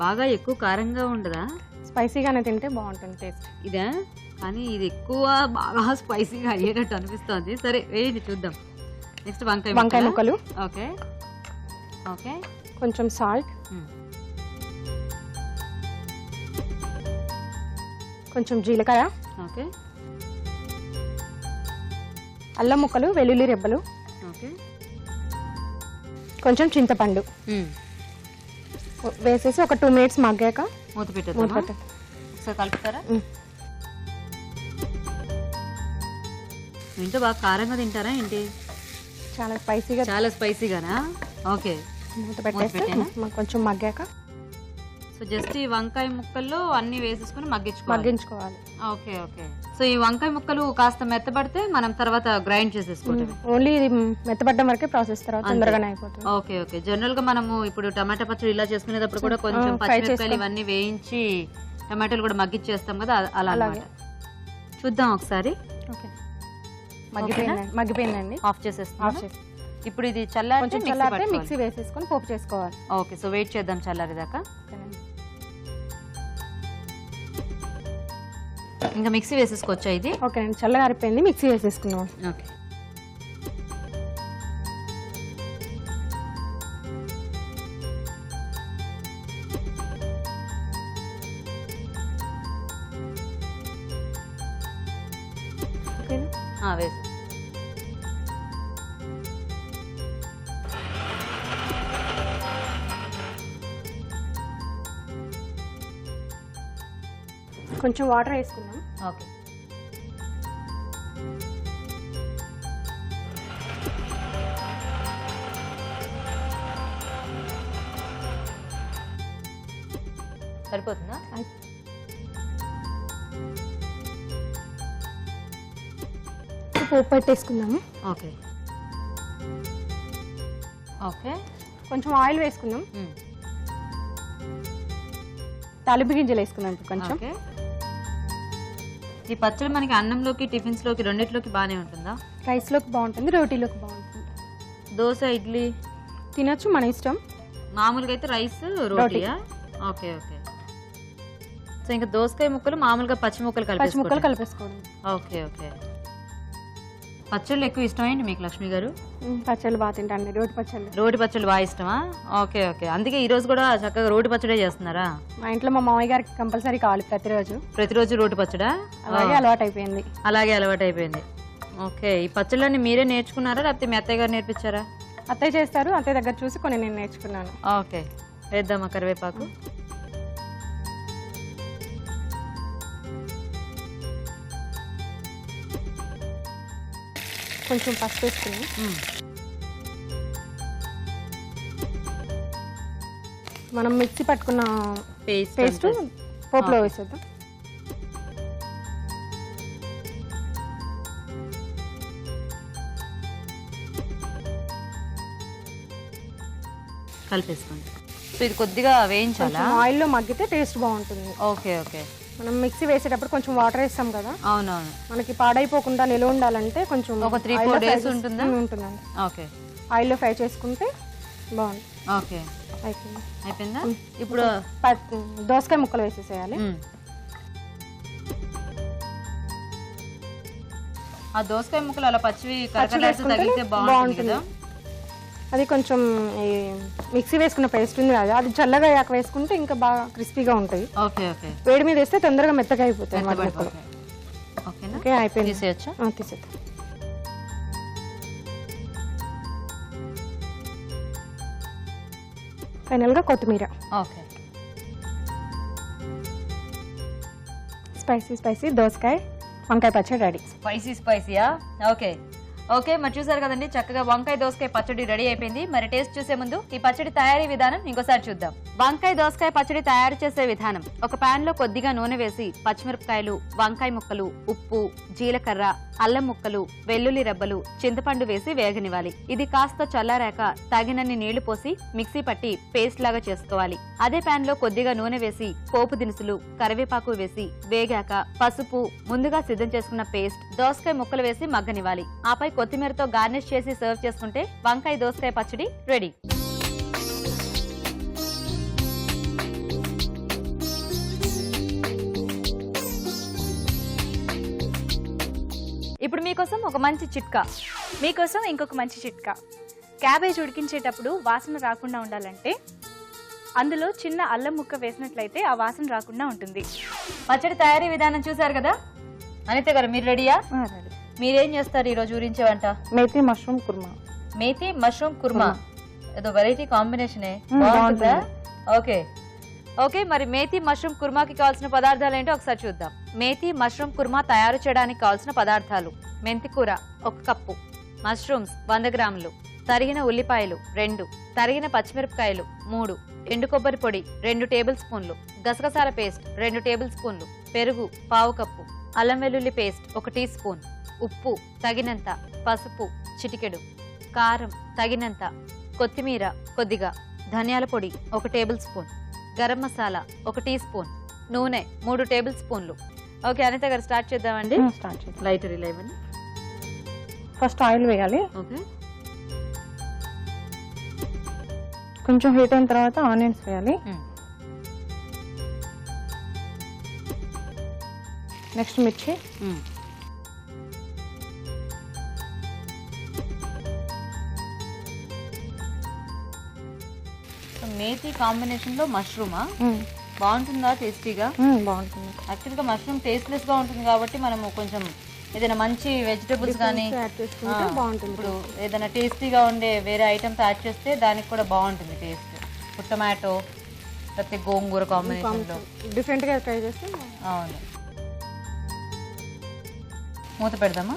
బాగా ఎక్కువ కారంగా ఉండదా? స్పైసీగానే తింటే బాగుంటుంది టేస్ట్. ఇదే, కానీ ఇది ఎక్కువ బాగా స్పైసీగా అయ్యేటట్టు అనిపిస్తుంది. సరే వేయండి చూద్దాం. నెక్స్ట్ వంకాయ ముక్కలు. Okay okay. కొంచెం సాల్ట్, కొంచెం జీలకర్ర, ఓకే, అల్లం ముక్కలు, వెల్లుల్లి రెబ్బలు, ఓకే, కొంచెం చింతపండు వేసేసి ఒక 2 మినిట్స్ మగ్గాక మూత పెట్టేద్దాం. ఒకసారి కలుపుతారా? ఇంట్లో బాగా కారంగా తింటారా ఏంటి? చాలా స్పైసీగా. చాలా స్పైసీగానా? ఓకే. మూత పెట్టేస్తే కొంచెం మగ్గాక సో జస్ట్ ఈ వంకాయ ముక్కల్లో అన్ని వేసేసుకుని మగ్గించుకోవాలి. Okay okay. సో ఈ వంకాయ ముక్కలు కాస్త మెత్తబడితే మనం తర్వాత గ్రైండ్ చేసేసుకుంటాం. ఓన్లీ ఇది మెత్తబడ్డం వరకే ప్రాసెస్, తర్వాత తొందరగానే అయిపోతుంది. Okay okay. జనరల్ గా మనము ఇప్పుడు టమాటా పచ్చడి ఇలా చేసుకునేటప్పుడు కూడా కొంచెం పచ్చిమిరపకాయలు ఇవన్నీ వేయించి టమాటాలు కూడా మగ్గిచ్చేస్తాం కదా, అలా అన్నమాట. చూద్దాం ఒకసారి. ఓకే మగ్గిపోయిందండి ఆఫ్ చేసేస్తాను. ఆఫ్ చేసి ఇప్పుడు ఇది చల్లారితే కొంచెం మిక్సీ చల్లారితే పట్టుకోవాలి. మిక్సీ వేసేసుకొని పోపు చేసుకోవాలి. ఓకే, సో వెయిట్ చేద్దాం చల్లారేదాకా. ఓకేనండి. ఇంకా మిక్సీ వేసేసుకోవచ్చా ఇది? ఓకేనండి, చల్లగారిపోయింది, మిక్సీ వేసేసుకున్నాం. ఓకే. ఓకేనా? వేసి కొంచెం వాటర్ వేసుకుందాం. ఓకే. సరిపోతుందా? పోపు పెట్టేసుకుందాము. ఓకే. ఓకే. కొంచెం ఆయిల్ వేసుకుందాం. తాలింపు గింజలు వేసుకుందాం ఇప్పుడు కొంచెం. ఓకే. ఈ పచ్చడి మనకి అన్నంలోకి, టిఫిన్స్ లోకి, రెండిట్లోకి బాగానే ఉంటుందా? రైస్లోకి బాగుంటుంది, రోటీలోకి బాగుంటుంది. దోశ, ఇడ్లీ తినొచ్చు, మన ఇష్టం. మామూలుగా అయితే రైస్, రోటీయా? Okay okay. సో ఇంకా దోసకాయ ముక్కలు మామూలుగా పచ్చి ముక్కలు కలిపేసుకోవడం. Okay okay. పచ్చళ్ళు ఎక్కువ ఇష్టమైంది మీకు లక్ష్మి గారు? పచ్చళ్ళు బాగా తింటాండి, రోటి పచ్చళ్ళు. రోటి పచ్చళ్ళు బాగా ఇష్టమా? Okay okay. అందుకే ఈ రోజు కూడా చక్కగా రోటి పచ్చడే చేస్తున్నారా? మా ఇంట్లో మా మామయ్య గారికి కంపల్సరీ కావాలి ప్రతిరోజు రోటి పచ్చడా? అలాగే అలవాటు అయిపోయింది. అలాగే అలవాటు అయిపోయింది. ఓకే. ఈ పచ్చళ్ళని మీరే నేర్చుకున్నారా లేకపోతే మీ అత్తయ్య గారు నేర్పించారా? అత్తయ్య చేస్తారు, అత్తయ్య దగ్గర చూసి కొన్ని నేను నేర్చుకున్నాను. ఓకే. వేద్దామా కరివేపాకు? కొంచెం పసుపు వేసుకుని మనం మిక్సీ పట్టుకున్న పేస్ట్ పోపులో వేసేద్దాం. కలిపేసుకోండి. సో ఇది కొద్దిగా వేయించాలా? ఆయిల్లో మగ్గితే టేస్ట్ బాగుంటుంది. Okay okay. మనం మిక్సీ వేసేటప్పుడు కొంచెం వాటర్ వేస్తాం కదా. అవునవును. మనకి పాడైపోకుండా నిల్వ ఉండాలంటే కొంచెం ఒక 3-4 days ఉంటుందా? ఉంటుందండి. ఓకే. ఆయిల్లో ఫ్రై చేసుకుంటే బాగుంది. ఓకే. అయిపోయిందా? ఇప్పుడు దోసకాయ ముక్కలు వేసేసేయాలి. ఆ దోసకాయ ముక్కలు అలా పచ్చివి కరకరలాడుతూ తగిలితే బాగుంటుంది కదా? అది కొంచెం మిక్సీ వేసుకున్న పేస్ట్ ఉంది కదా, అది చల్లగా అయ్యాక వేసుకుంటే ఇంకా బాగా క్రిస్పీగా ఉంటాయి. Okay okay. వేడి మీద వేస్తే తొందరగా మెత్తగా అయిపోతాయి ముక్కలు. ఓకేనా? ఓకే, అయిపోయింది. తీసేయచ్చా? తీసేద్దాం. ఫైనల్గా కొత్తిమీర. ఓకే. స్పైసీ దోసకాయ వంకాయ పచ్చడి రెడీ. స్పైసీయా? Okay okay. మరి చూసారు కదండి, చక్కగా వంకాయ దోసకాయ పచ్చడి రెడీ అయిపోయింది. మరి టేస్ట్ చూసే ముందు ఈ పచ్చడి తయారీ విధానం ఇంకోసారి చూద్దాం. వంకాయ దోసకాయ పచ్చడి తయారు చేసే విధానం: ఒక పాన్ లో కొద్దిగా నూనె వేసి పచ్చిమిరపకాయలు, వంకాయ ముక్కలు, ఉప్పు, జీలకర్ర, అల్లం ముక్కలు, వెల్లుల్లి రెబ్బలు, చింతపండు వేసి వేగనివ్వాలి. ఇది కాస్త చల్లారాక తగినన్ని నీళ్లు పోసి మిక్సీ పట్టి పేస్ట్ లాగా చేసుకోవాలి. అదే పాన్ లో కొద్దిగా నూనె వేసి పోపు దినుసులు, కరివేపాకు వేసి వేగాక పసుపు, ముందుగా సిద్ధం చేసుకున్న పేస్ట్, దోసకాయ ముక్కలు వేసి మగ్గనివ్వాలి. ఆపై కొత్తిమీరతో గార్నిష్ చేసి సర్వ్ చేసుకుంటే వంకాయ దోసకాయ పచ్చడి రెడీ. ఇప్పుడు మీకోసం ఒక మంచి చిట్కా. మీకోసం ఇంకొక మంచి చిట్కా. క్యాబేజ్ ఉడికించేటప్పుడు వాసన రాకుండా ఉండాలంటే అందులో చిన్న అల్లం ముక్క వేసినట్లయితే ఆ వాసన రాకుండా ఉంటుంది. పచ్చడి తయారీ విధానం చూసారు కదా? అనిత గారు మీరు రెడీయా? మీరేం చేస్తారు ఈ రోజు ఊరించే వంట? మేతి మష్రూమ్ కుర్మా. మేతి మష్రూమ్ కుర్మా, ఏదో వెరైటీ కాంబినేషనే, బాగుంటుందా? Okay okay. మరి మేతి మష్రూమ్ కుర్మాకి కావాల్సిన పదార్థాలు ఏంటో ఒకసారి చూద్దాం. మేతి మష్రూమ్ కుర్మా తయారు చేయడానికి కావాల్సిన పదార్థాలు: మెంతి కూర 1 కప్పు, మష్రూమ్స్ 100 గ్రాములు, తరిగిన ఉల్లిపాయలు 2, తరిగిన పచ్చిమిరపకాయలు 3, ఎండు కొబ్బరి పొడి 2 టేబుల్ స్పూన్లు, గసగసాల పేస్ట్ 2 టేబుల్ స్పూన్లు, పెరుగు 1/2 కప్పు, అల్లం వెల్లుల్లి పేస్ట్ 1 టీ స్పూన్, ఉప్పు తగినంత, పసుపు చిటికెడు, కారం తగినంత, కొత్తిమీర కొద్దిగా, ధనియాల పొడి 1 tablespoon, garam masala 1 teaspoon, నూనె 3 టేబుల్ స్పూన్లు, ఓకే అనిత గారు స్టార్ట్ చేద్దామండి. స్టార్ట్ చేద్దాం. లైటర్ ఇలా ఇవ్వండి. ఫస్ట్ ఆయిల్ వేయాలి. ఓకే కొంచెం హీట్ అయిన తర్వాత ఆనియన్స్ వేయాలి. నెక్స్ట్ మిర్చి, మేతి కాంబినేషన్ లో మష్రూమా బాగుంటుందా? టేస్టీగా బాగుంటుంది. యాక్చువల్గా మష్రూమ్ టేస్ట్లెస్ గా ఉంటుంది కాబట్టి మనము కొంచెం ఏదైనా మంచి వెజిటబుల్స్ కానీ యాడ్ చేసుకుంటే బాగుంటుంది. ఇప్పుడు ఏదైనా టేస్టీగా ఉండే వేరే ఐటమ్స్ యాడ్ చేస్తే దానికి కూడా బాగుంటుంది టేస్ట్. ఇప్పుడు టొమాటో లేకపోతే గోంగూర కాంబినేషన్లో డిఫరెంట్ గా ట్రై చేస్తే అవును. మూత పెడదామా?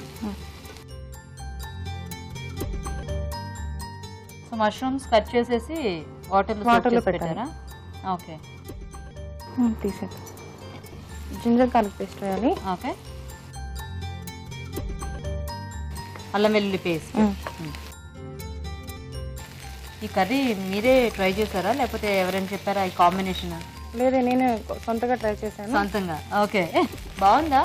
సో మష్రూమ్స్ కట్ చేసేసి వాటర్లో పెట్టారా? ఓకే తీసేది. జింజర్ గార్లిక్ పేస్ట్ వేయాలి. ఓకే అల్లం వెల్లుల్లి పేస్ట్. ఈ కర్రీ మీరే ట్రై చేశారా లేకపోతే ఎవరైనా చెప్పారా ఈ కాంబినేషన్? లేదే, నేను సొంతగా ట్రై చేశాను. సొంతంగా. ఓకే బాగుందా?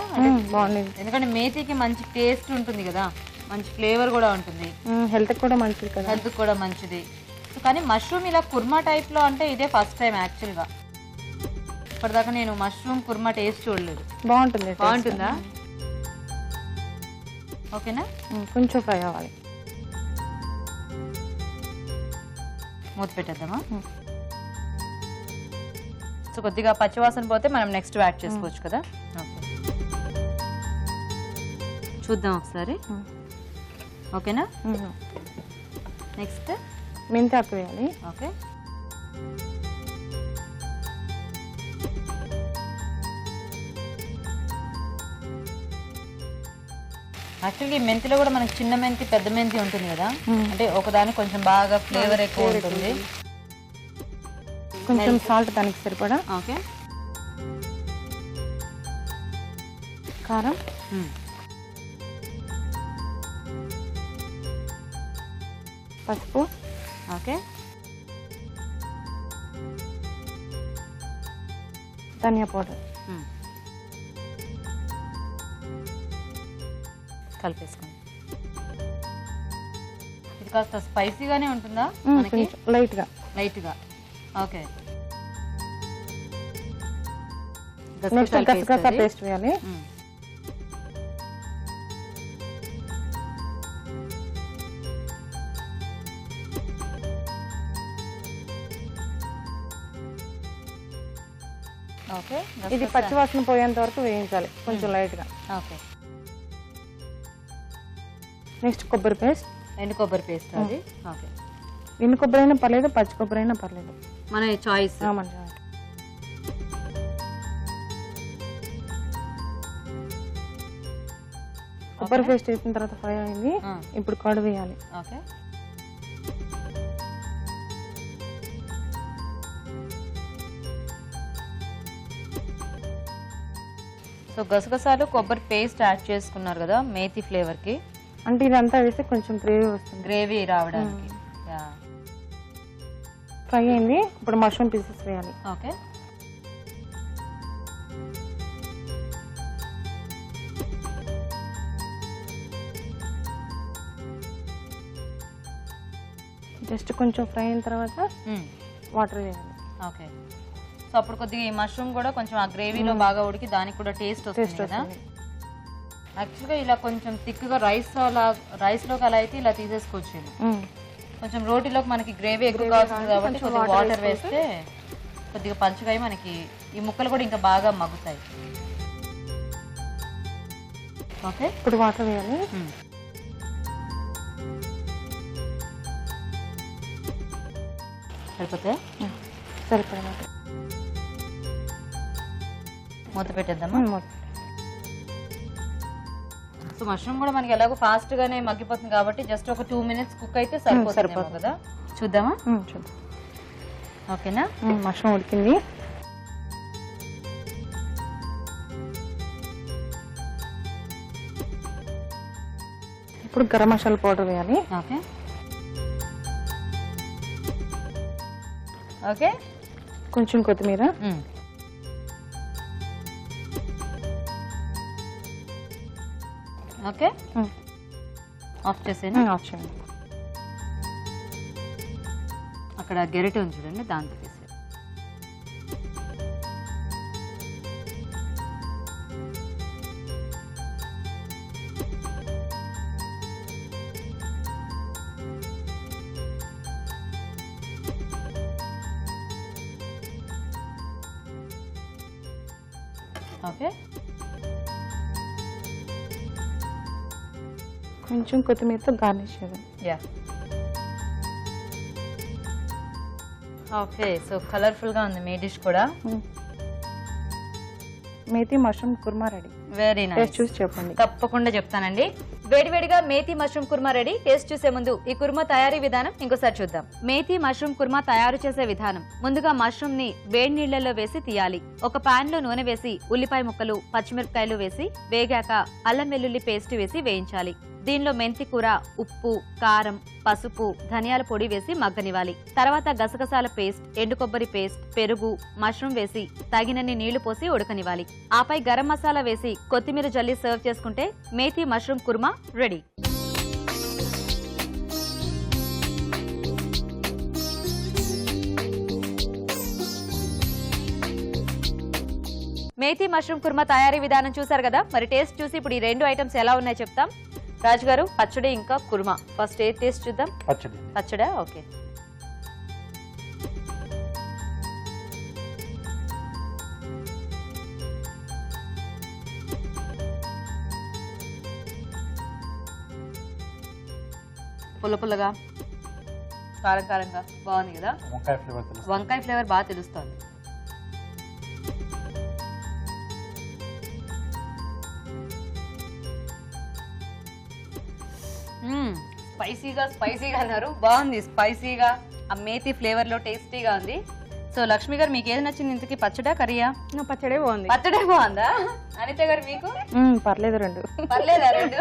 బాగుంది. ఎందుకంటే మేతికి మంచి టేస్ట్ ఉంటుంది కదా, మంచి ఫ్లేవర్ కూడా ఉంటుంది, హెల్త్ కూడా మంచిది కదా. హెల్త్ కూడా మంచిది. కానీ మష్రూమ్ ఇలా కుర్మా టైప్లో అంటే ఇదే ఫస్ట్ టైం యాక్చువల్గా. ఇప్పటిదాకా నేను మష్రూమ్ కుర్మా టేస్ట్ చూడలేదు. బాగుంటుంది. బాగుంటుందా? ఓకేనా? కొంచెం ఫ్రై అవ్వాలి. మూత పెట్టేద్దామా? సో కొద్దిగా పచ్చివాసన పోతే మనం నెక్స్ట్ యాడ్ చేసుకోవచ్చు కదా. ఓకే చూద్దాం ఒకసారి. ఓకేనా? నెక్స్ట్ మెంతి ఆకు వేయాలి. ఓకే యాక్చువల్గా ఈ మెంతిలో కూడా మనకి చిన్న మెంతి పెద్ద మెంతి ఉంటుంది కదా, అంటే ఒకదానికి కొంచెం బాగా ఫ్లేవర్ ఎక్కువ ఉంటుంది. కొంచెం సాల్ట్ దానికి సరిపడా. ఓకే కారం, పసుపు, ఓకే ధనియా పౌడర్. కలిపేసుకోండి. ఇది కాస్త స్పైసీగానే ఉంటుందా మనకి? లైట్ గా. లైట్గా. ఓకే నెక్స్ట్ గసగసా పేస్ట్ వేయాలి. ఓకే ఇది పచ్చివాసన పోయేంత వరకు వేయించాలి కొంచెం లైట్ గా. ఓకే నెక్స్ట్ కొబ్బరి పేస్ట్. ఎండు కొబ్బరి పేస్ట్ అది. ఓకే ఎండు కొబ్బరి అయినా పర్లేదు, పచ్చి కొబ్బరి అయినా పర్లేదు, మన చాయిస్. కొబ్బరి పేస్ట్ వేసిన తర్వాత ఫ్రై అయింది. ఇప్పుడు కర్డ్ వేయాలి. ఓకే సో గసగసాలు కొబ్బరి పేస్ట్ యాడ్ చేసుకున్నారు కదా మేతి ఫ్లేవర్కి, అంటే ఇదంతా వేస్తే కొంచెం గ్రేవీ వస్తుంది, గ్రేవీ రావడానికి. ఫ్రై అయింది. ఇప్పుడు మష్రూమ్ పీసెస్ వేయాలి. ఓకే జస్ట్ కొంచెం ఫ్రై అయిన తర్వాత వాటర్ వేయాలి. ఓకే సో అప్పుడు కొద్దిగా ఈ మష్రూమ్ కూడా కొంచెం ఆ గ్రేవీలో బాగా ఉడికి దానికి కూడా టేస్ట్ వస్తుంది కదా. యాక్చువల్గా ఇలా కొంచెం థిక్గా రైస్లోకి అలా అయితే ఇలా తీసేసుకోవచ్చు. కొంచెం రోటీలోకి మనకి గ్రేవీ ఎక్కువ కావాల్సింది కాబట్టి కొద్దిగా వాటర్ వేస్తే కొద్దిగా పలుచగా మనకి ఈ ముక్కలు కూడా ఇంకా బాగా మగ్గుతాయి. ఓకే ఇప్పుడు వాటర్ వేయాలి. సరిపోతే సరిపడా మూత పెట్టేద్దామా? సో మష్రూమ్ కూడా మనకి ఎలాగో ఫాస్ట్ గానే మగ్గిపోతుంది కాబట్టి జస్ట్ ఒక 2 minutes కుక్ అయితే సరిపోతుంది కదా. చూద్దామా? చూద్దాం. ఓకేనా? మష్రూమ్ ఉడికింది. ఇప్పుడు గరం మసాలా పౌడర్ వేయాలి. ఓకే ఓకే కొంచెం కొత్తిమీర, ఓకే ఆఫ్ చేసేనా? ఆఫ్ చేయండి. అక్కడ గెరిట ఉంది చూడండి, దాంతో తీసేది. ఓకే కొంచెం కొత్తిమీరతో గార్నిష్ చేద్దాం. Yeah okay. సో కలర్ఫుల్గా ఉంది మీ డిష్ కూడా. Methi mushroom kurma ready. Very taste nice. చూసి చెప్పండి. తప్పకుండా చెప్తానండి. వేడివేడిగా methi mushroom kurma ready. Taste చూసే ముందు ఈ కుర్మా తయారీ విధానం ఇంకోసారి చూద్దాం. మేతి మష్రూమ్ కుర్మా తయారు చేసే విధానం: ముందుగా మష్రూమ్ ని వేడి నీళ్లలో వేసి తీయాలి. ఒక పాన్ లో నూనె వేసి ఉల్లిపాయ ముక్కలు, పచ్చిమిరపకాయలు వేసి వేగాక అల్లం వెల్లుల్లి పేస్ట్ వేసి వేయించాలి. దీనిలో మెంతి కూర, ఉప్పు, కారం, పసుపు, ధనియాల పొడి వేసి మగ్గనివ్వాలి. తర్వాత గసగసాల పేస్ట్, ఎండు కొబ్బరి పేస్ట్, పెరుగు, మష్రూమ్ వేసి తగినన్ని నీళ్లు పోసి ఉడకనివ్వాలి. ఆపై గరం మసాలా వేసి కొత్తిమీర జల్లి సర్వ్ చేసుకుంటే methi mushroom kurma ready. Methi mushroom kurma తయారీ విధానం చూసారు కదా. మరి టేస్ట్ చూసి ఇప్పుడు ఈ రెండు ఐటమ్స్ ఎలా ఉన్నాయో చెప్తాం. రాజు గారు, పచ్చడి ఇంకా కుర్మా, ఫస్ట్ ఏ టేస్ట్ చూద్దాం. పచ్చడి. పచ్చడా? ఓకే. పుల్ల పుల్లగా, కారం కారంగా బాగుంది కదా. వంకాయ ఫ్లేవర్ తెలుసు. వంకాయ ఫ్లేవర్ బాగా తెలుస్తుంది. స్పైసీగా అన్నారు, బాగుంది. స్పైసీగా ఆ మేతి ఫ్లేవర్ లో టేస్టీగా ఉంది. సో లక్ష్మి గారు, మీకు ఏది నచ్చింది ఇంతకీ, పచ్చడా కర్రీయా? పచ్చడే బాగుంది. పచ్చడే బాగుందా? అనిత గారు మీకు? పర్లేదు, రెండు పర్లేదా రెండు?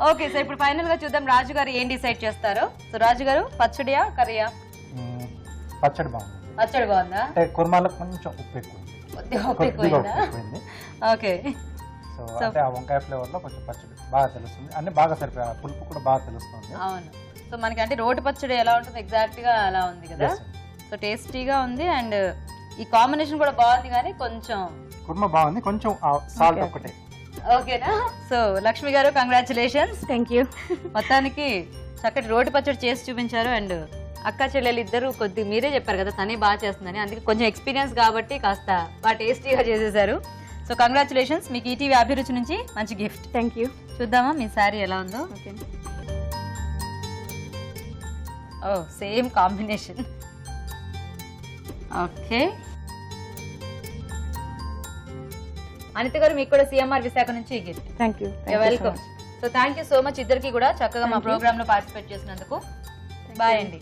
ఓకే. సో ఇప్పుడు ఫైనల్ గా చూద్దాం రాజు గారు ఏం డిసైడ్ చేస్తారో. సో రాజు గారు, పచ్చడియా కర్రీయా? పచ్చడి బాగుంది. పచ్చడి బాగుందా? అంటే కుర్మాలో కొంచెం ఉప్పు ఎక్కువ. కొద్దిగా ఓకే. సో అంటే ఆ వంకాయ ఫ్లేవర్ లో కొంచెం పచ్చడి బాగా తెలుస్తుంది, అన్ని బాగా సరిపోయా, పులుపు కూడా బాగా తెలుస్తుంది. అవును. సో మనకి అంటే రోటి పచ్చడి ఎలా ఉంటుంది ఎగ్జాక్ట్ గా అలా ఉంది కదా. సో టేస్టీగా ఉంది అండ్ ఈ కాంబినేషన్ కూడా బాగుంది, కానీ కొంచెం కుర్మా బాగుంది, కొంచెం సాల్ట్ ఒకటే. ఓకేనా? సో లక్ష్మి గారు, కంగ్రాచులేషన్స్. Thank you. మొత్తానికి చక్కటి రోటి పచ్చడి చేసి చూపించారు. అండ్ అక్క చెల్లెలు ఇద్దరు కొద్దిగా మీరే చెప్పారు కదా తనే బాగా చేస్తుందని, అందుకే కొంచెం ఎక్స్పీరియన్స్ కాబట్టి కాస్త బాగా టేస్టీగా చేసేసారు. సో కంగ్రాచులేషన్స్, మీకు ఈటీవీ అభిరుచి నుంచి మంచి గిఫ్ట్. Thank you. చూద్దామా మీ శారీ ఎలా ఉందో. ఓకే. ఓ సేమ్ కాంబినేషన్. ఓకే. అనిత గారు, మీకు కూడా సిఎంఆర్ విశాఖ నుంచి gift. Thank you. Welcome. So thank you so much ఇద్దరికి కూడా చక్కగా మా ప్రోగ్రామ్ లో పార్టిసిపేట్ చేసినందుకు. బాయ్ అండి.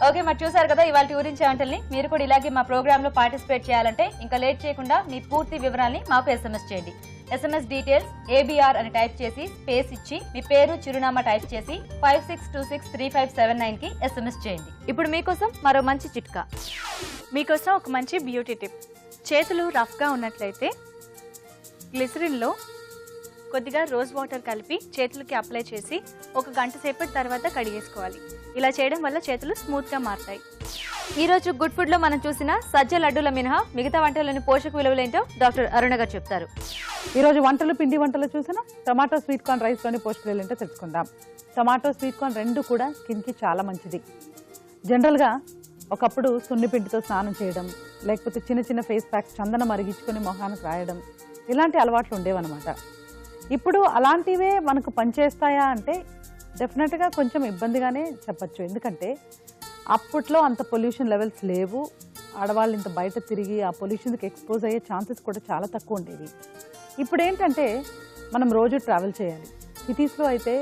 ఓకే, మరి చూసారు కదా ఇవాళ ఊరించే వంటల్ని. మీరు కూడా ఇలాగే మా ప్రోగ్రామ్ లో పార్టిసిపేట్ చేయాలంటే ఇంకా లేట్ చేయకుండా మీ పూర్తి వివరాల్ని మాకు SMS చేయండి. SMS డీటెయిల్స్ ABR అని టైప్ చేసి స్పేస్ ఇచ్చి మీ పేరు, చిరునామా టైప్ చేసి 56263579 కి SMS చేయండి. ఇప్పుడు మీకోసం మరో మంచి చిట్కా. మీకోసం ఒక మంచి బ్యూటీ టిప్. చేతులు రఫ్గా ఉన్నట్లయితే గ్లిసరిన్లో కొద్దిగా రోజ్ వాటర్ కలిపి చేతులకి అప్లై చేసి 1 గంట సేపటి తర్వాత కడిగేసుకోవాలి. ఇలా చేయడం వల్ల చేతులు స్మూత్గా మారుతాయి. ఈ రోజు గుడ్ ఫుడ్ లో మనం చూసిన సజ్జ లడ్డూల మినహా మిగతా వంటల్లోని పోషక విలువలేంటో డాక్టర్ అరుణ గారు చెప్తారు. ఈ రోజు వంటలు, పిండి వంటలు చూసిన టమాటో స్వీట్ కార్న్ రైస్లోని పోషకాలు ఏంటో తెలుసుకుందాం. టమాటో స్వీట్ కార్న్ రెండు కూడా స్కిన్కి చాలా మంచిది. జనరల్గా ఒకప్పుడు సున్నిపిండితో స్నానం చేయడం, లేకపోతే చిన్న చిన్న ఫేస్ ప్యాక్ చందనం మరిగించుకొని మొహానికి రాయడం, ఇలాంటి అలవాట్లు ఉండేవన్నమాట. ఇప్పుడు అలాంటివే మనకు పనిచేస్తాయా అంటే డెఫినెట్గా కొంచెం ఇబ్బందిగానే చెప్పచ్చు. ఎందుకంటే అప్పట్లో అంత పొల్యూషన్ లెవెల్స్ లేవు. ఆడవాళ్ళు ఇంత బయట తిరిగి ఆ పొల్యూషన్కి ఎక్స్పోజ్ అయ్యే ఛాన్సెస్ కూడా చాలా తక్కువ ఉండేవి. ఇప్పుడు ఏంటంటే మనం రోజు ట్రావెల్ చేయాలి. సిటీస్లో అయితే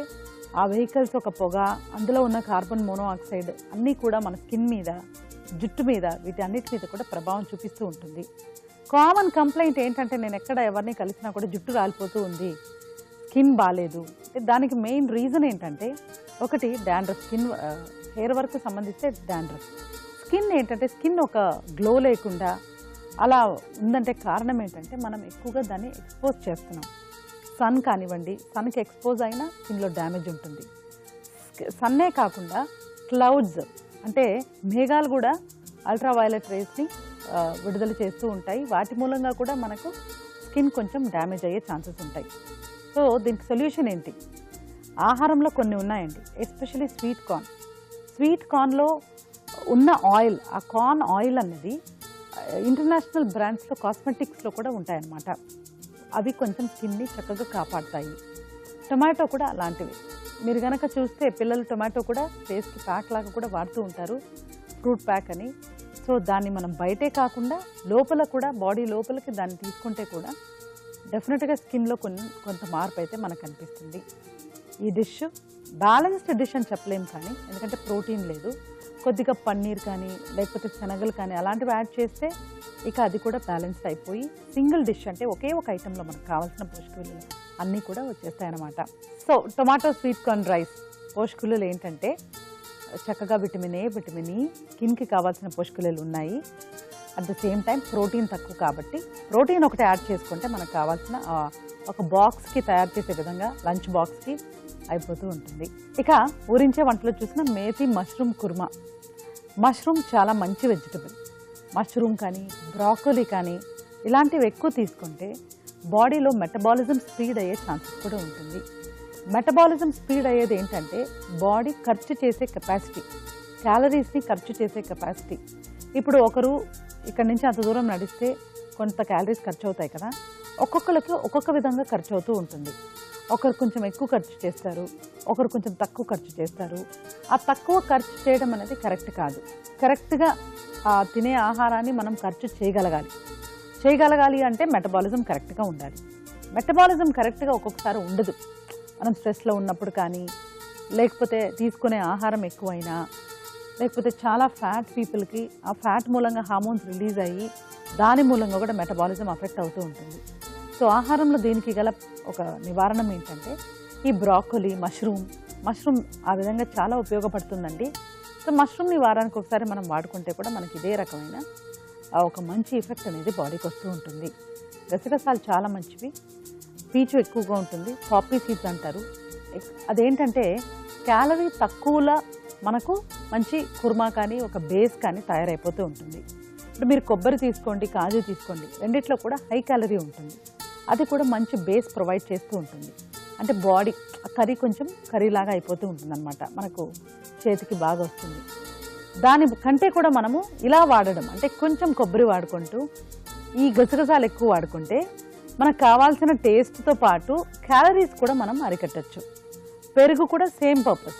ఆ వెహికల్స్ ఒక పొగ, అందులో ఉన్న కార్బన్ మోనోఆక్సైడ్ అన్నీ కూడా మన స్కిన్ మీద, జుట్టు మీద, వీటి అన్నిటి మీద కూడా ప్రభావం చూపిస్తూ ఉంటుంది. కామన్ కంప్లైంట్ ఏంటంటే నేను ఎక్కడ ఎవరిని కలిసినా కూడా జుట్టు రాలిపోతూ ఉంది, స్కిన్ బాగాలేదు. దానికి మెయిన్ రీజన్ ఏంటంటే ఒకటి డాండ్రఫ్, స్కిన్ హెయిర్ వరకు సంబంధిస్తే డాండ్రఫ్. స్కిన్ ఏంటంటే స్కిన్ ఒక గ్లో లేకుండా అలా ఉందంటే కారణం ఏంటంటే మనం ఎక్కువగా దాన్ని ఎక్స్పోజ్ చేస్తున్నాం. సన్ కానివ్వండి, సన్కి ఎక్స్పోజ్ అయినా స్కిన్లో డ్యామేజ్ ఉంటుంది. సన్నే కాకుండా క్లౌడ్స్ అంటే మేఘాలు కూడా అల్ట్రావైలెట్ రేస్ని విడుదల చేస్తూ ఉంటాయి. వాటి మూలంగా కూడా మనకు స్కిన్ కొంచెం డ్యామేజ్ అయ్యే ఛాన్సెస్ ఉంటాయి. సో దీనికి సొల్యూషన్ ఏంటి? ఆహారంలో కొన్ని ఉన్నాయండి, ఎస్పెషలీ స్వీట్ కార్న్. స్వీట్ కార్న్లో ఉన్న ఆయిల్, ఆ కార్న్ ఆయిల్ అన్నది ఇంటర్నేషనల్ బ్రాండ్స్లో కాస్మెటిక్స్లో కూడా ఉంటాయన్నమాట. అవి కొంచెం స్కిన్ని చక్కగా కాపాడుతాయి. టొమాటో కూడా అలాంటివి. మీరు కనుక చూస్తే పిల్లలు టొమాటో కూడా ఫేస్కి ప్యాక్ లాగా కూడా వాడుతూ ఉంటారు, ఫ్రూట్ ప్యాక్ అని. సో దాన్ని మనం బయటే కాకుండా లోపల కూడా, బాడీ లోపలికి దాన్ని తీసుకుంటే కూడా డెఫినెట్గా స్కిన్లో కొంత మార్పు అయితే మనకు అనిపిస్తుంది. ఈ డిష్ బ్యాలెన్స్డ్ డిష్ అని చెప్పలేము, కానీ ఎందుకంటే ప్రోటీన్ లేదు. కొద్దిగా పన్నీర్ కానీ లేకపోతే శనగలు కానీ అలాంటివి యాడ్ చేస్తే ఇక అది కూడా బ్యాలెన్స్డ్ అయిపోయి సింగిల్ డిష్ అంటే ఒకే ఒక ఐటెంలో మనకు కావాల్సిన పోషక విలువలు అన్నీ కూడా వచ్చేస్తాయన్నమాట. So tomato sweet corn rice పోషక విలువలు ఏంటంటే చక్కగా విటమిన్ ఏ, విటమిన్ ఈ, స్కిన్కి కావాల్సిన పోషక విలువలు ఉన్నాయి. At the same time protein తక్కువ కాబట్టి ప్రోటీన్ ఒకటి యాడ్ చేసుకుంటే మనకు కావాల్సిన ఒక బాక్స్కి తయారు చేసే విధంగా లంచ్ బాక్స్కి అయిపోతూ ఉంటుంది. ఇక ఊరించే వంటలో చూసిన మేతి మష్రూమ్ కుర్మా. మష్రూమ్ చాలా మంచి వెజిటబుల్. మష్రూమ్ కానీ బ్రాకోలీ కానీ ఇలాంటివి ఎక్కువ తీసుకుంటే బాడీలో మెటబాలిజం స్పీడ్ అయ్యే ఛాన్సెస్ కూడా ఉంటుంది. మెటబాలిజం స్పీడ్ అయ్యేది ఏంటంటే బాడీ ఖర్చు చేసే కెపాసిటీ, క్యాలరీస్ని ఖర్చు చేసే కెపాసిటీ. ఇప్పుడు ఒకరు ఇక్కడ నుంచి అంత దూరం నడిస్తే కొంత క్యాలరీస్ ఖర్చు అవుతాయి కదా, ఒక్కొక్కరికి ఒక్కొక్క విధంగా ఖర్చు అవుతూ ఉంటుంది. ఒకరు కొంచెం ఎక్కువ ఖర్చు చేస్తారు, ఒకరు కొంచెం తక్కువ ఖర్చు చేస్తారు. ఆ తక్కువ ఖర్చు చేయడం అనేది కరెక్ట్ కాదు. కరెక్ట్గా తినే ఆహారాన్ని మనం ఖర్చు చేయగలగాలి అంటే మెటబాలిజం కరెక్ట్గా ఉండాలి. మెటబాలిజం కరెక్ట్గా ఒక్కొక్కసారి ఉండదు. మనం స్ట్రెస్లో ఉన్నప్పుడు కానీ, లేకపోతే తీసుకునే ఆహారం ఎక్కువైనా, లేకపోతే చాలా ఫ్యాట్ పీపుల్కి ఆ ఫ్యాట్ మూలంగా హార్మోన్స్ రిలీజ్ అయ్యి దాని మూలంగా కూడా మెటబాలిజం అఫెక్ట్ అవుతూ ఉంటుంది. సో ఆహారంలో దీనికి గల ఒక నివారణం ఏంటంటే ఈ బ్రాకోలీ, మష్రూమ్ ఆ విధంగా చాలా ఉపయోగపడుతుందండి. సో మష్రూమ్ని వారానికి ఒకసారి మనం వాడుకుంటే కూడా మనకి ఇదే రకమైన ఒక మంచి ఎఫెక్ట్ అనేది బాడీకి వస్తూ ఉంటుంది. గసగసాలు చాలా మంచివి, పీచు ఎక్కువగా ఉంటుంది, పాపీ సీడ్స్ అంటారు. అదేంటంటే క్యాలరీ తక్కువలో మనకు మంచి కుర్మా కానీ ఒక బేస్ కానీ తయారైపోతూ ఉంటుంది. ఇప్పుడు మీరు కొబ్బరి తీసుకోండి, కాజు తీసుకోండి, రెండిట్లో కూడా హై క్యాలరీ ఉంటుంది. అది కూడా మంచి బేస్ ప్రొవైడ్ చేస్తూ ఉంటుంది. అంటే బాడీ కర్రీ కొంచెం కర్రీలాగా అయిపోతూ ఉంటుంది అనమాట, మనకు చేతికి బాగా వస్తుంది. దాని కంటే కూడా మనము ఇలా వాడడం అంటే కొంచెం కొబ్బరి వాడుకుంటూ ఈ గసగసాలు ఎక్కువ వాడుకుంటే మనకు కావాల్సిన టేస్ట్తో పాటు క్యాలరీస్ కూడా మనం అరికట్టచ్చు. పెరుగు కూడా సేమ్ పర్పస్.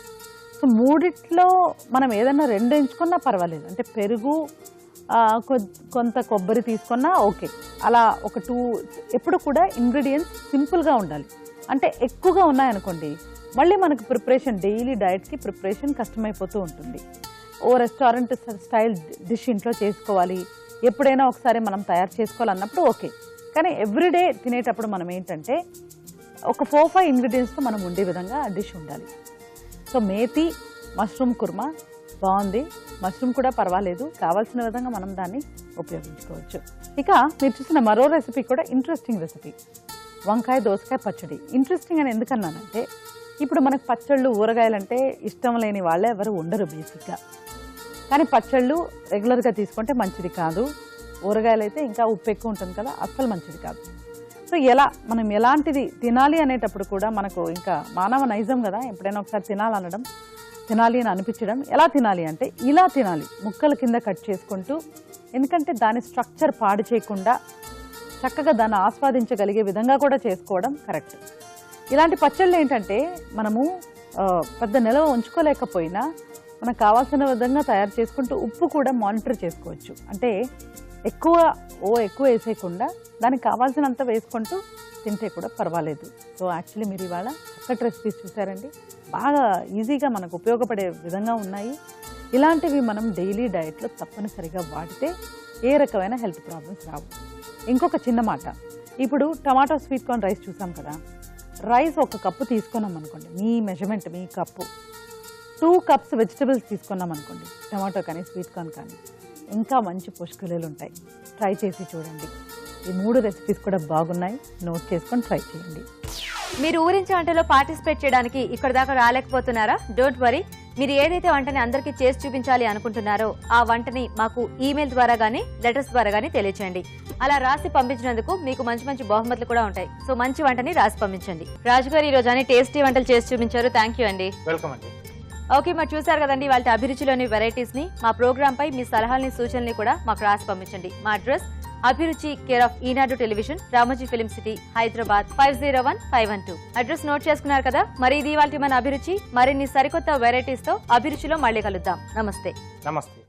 సో మూడిట్లో మనం ఏదైనా రెండు ఎంచుకున్నా పర్వాలేదు. అంటే పెరుగు కొంత కొబ్బరి తీసుకున్నా ఓకే. అలా ఒక 2 ఎప్పుడు కూడా ఇంగ్రీడియంట్స్ సింపుల్గా ఉండాలి. అంటే ఎక్కువగా ఉన్నాయనుకోండి మళ్ళీ మనకు ప్రిపరేషన్, డైలీ డైట్కి ప్రిపరేషన్ కష్టమైపోతూ ఉంటుంది. ఓ రెస్టారెంట్ స్టైల్ డిష్ ఇంట్లో చేసుకోవాలి, ఎప్పుడైనా ఒకసారి మనం తయారు చేసుకోవాలన్నప్పుడు ఓకే. కానీ ఎవ్రీడే తినేటప్పుడు మనం ఏంటంటే ఒక 4-5 ఇంగ్రీడియంట్స్తో మనం ఉండే విధంగా డిష్ ఉండాలి. సో మేతి మష్రూమ్ కుర్మా బాగుంది. మష్రూమ్ కూడా పర్వాలేదు, కావాల్సిన విధంగా మనం దాన్ని ఉపయోగించుకోవచ్చు. ఇక మీరు చూసిన మరో రెసిపీ కూడా ఇంట్రెస్టింగ్ రెసిపీ, వంకాయ దోసకాయ పచ్చడి. ఇంట్రెస్టింగ్ అని ఎందుకన్నానంటే ఇప్పుడు మనకు పచ్చళ్ళు, ఊరగాయలు అంటే ఇష్టం లేని వాళ్ళే ఎవరు ఉండరు బేసిక్గా. కానీ పచ్చళ్ళు రెగ్యులర్గా తీసుకుంటే మంచిది కాదు. ఊరగాయలు అయితే ఇంకా ఉప్పు ఎక్కువ ఉంటుంది కదా, అస్సలు మంచిది కాదు. సో మనం ఎలాంటిది తినాలి అనేటప్పుడు కూడా మనకు ఇంకా మానవ నైజం కదా, ఎప్పుడైనా ఒకసారి తినాలి అని అనిపించడం. ఎలా తినాలి అంటే ఇలా తినాలి, ముక్కల కింద కట్ చేసుకుంటూ. ఎందుకంటే దాని స్ట్రక్చర్ పాడు చేయకుండా చక్కగా దాన్ని ఆస్వాదించగలిగే విధంగా కూడా చేసుకోవడం కరెక్ట్. ఇలాంటి పచ్చళ్ళు ఏంటంటే మనము పెద్ద నిల్వ ఉంచుకోలేకపోయినా మనకు కావాల్సిన విధంగా తయారు చేసుకుంటూ ఉప్పు కూడా మానిటర్ చేసుకోవచ్చు. అంటే ఎక్కువ వేసేయకుండా దానికి కావాల్సినంత వేసుకుంటూ తింటే కూడా పర్వాలేదు. సో యాక్చువల్లీ మీరు ఇవాళ చక్కటి రెసిపీస్ చూసారండి, బాగా ఈజీగా మనకు ఉపయోగపడే విధంగా ఉన్నాయి. ఇలాంటివి మనం డైలీ డైట్లో తప్పనిసరిగా వాడితే ఏ రకమైన హెల్త్ ప్రాబ్లమ్స్ రావు. ఇంకొక చిన్న మాట, ఇప్పుడు టమాటో స్వీట్ కార్న్ రైస్ చూసాం కదా, రైస్ 1 కప్పు తీసుకున్నాం అనుకోండి, మీ మెజర్మెంట్ మీ కప్పు, 2 కప్స్ వెజిటబుల్స్ తీసుకున్నాం అనుకోండి, టమాటో కానీ స్వీట్ కార్న్ కానీ, ఇంకా మంచి పోషకాలు ఉంటాయి. ట్రై చేసి చూడండి. ఈ 3 రెసిపీస్ కూడా బాగున్నాయి, నోట్ చేసుకొని ట్రై చేయండి. మీరు ఊరించే వంటలో పార్టిసిపేట్ చేయడానికి ఇక్కడ దాకా రాలేకపోతున్నారా? డోంట్ వరీ, మీరు ఏదైతే వంటని అందరికీ చేసి చూపించాలి అనుకుంటున్నారో ఆ వంటని మాకు ఈమెయిల్ ద్వారా గానీ లెటర్స్ ద్వారా గానీ తెలియచేయండి. అలా రాసి పంపించినందుకు మీకు మంచి మంచి బహుమతులు కూడా ఉంటాయి. సో మంచి వంటని రాసి పంపించండి. రాజు గారు ఈ రోజు అన్ని టేస్టీ వంటలు చేసి చూపించారు. థ్యాంక్ యూ అండి. వెల్కమ్ అండి. ఓకే, మరి చూసారు కదండి వాళ్ళ అభిరుచిలోని వెరైటీస్ ని. మా ప్రోగ్రామ్ పై మీ సలహాలని సూచనల్ని కూడా మాకు రాసి పంపించండి. మా అడ్రస్ అభిరుచి, care of Eenadu television, Ramoji film city, Hyderabad 501512. Address note చేసుకున్నారు కదా? మరి ఇది ఇవాల్టి మన అభిరుచి. మరిన్ని సరికొత్త వెరైటీస్ తో అభిరుచిలో మళ్ళీ కలుద్దాం. నమస్తే. నమస్తే.